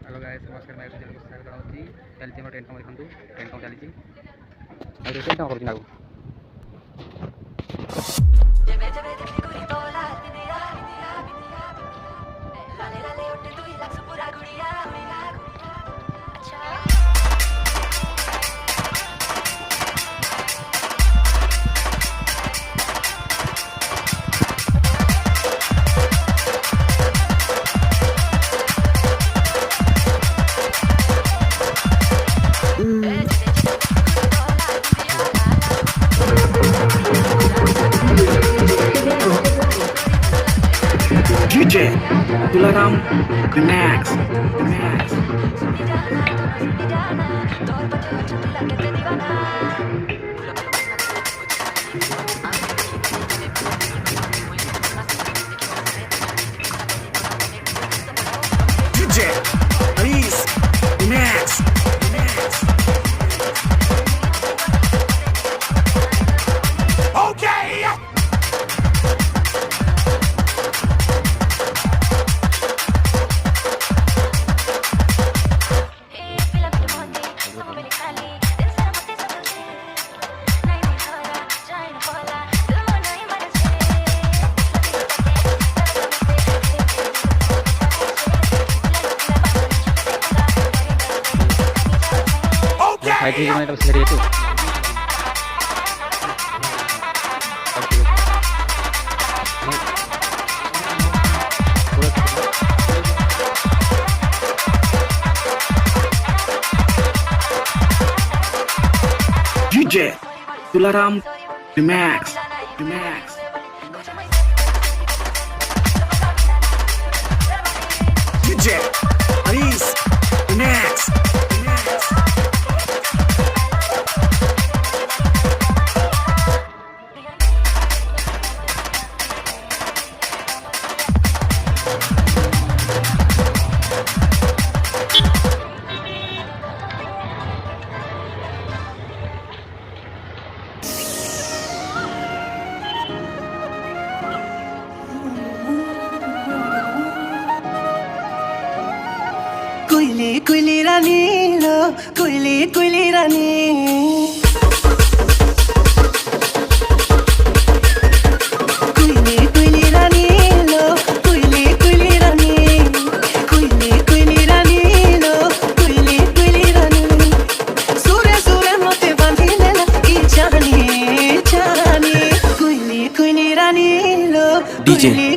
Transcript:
Hello guys नमस्कार मैं channel को सब्सक्राइब कराउची चलती हम टेंट काम देखंतु टेंट काम चलीची और टेंट काम करची Nagu DJ Dilaram Max DJ Aris Max Okay. IT gimana terus dari itu DJ Dilaram Max DJ Aris Max Kuili kuili rani lo, kuili rani. Kuili rani lo, kuili rani. Kuili rani lo, kuili rani. Sure no te bandile la chani. Kuili rani lo, DJ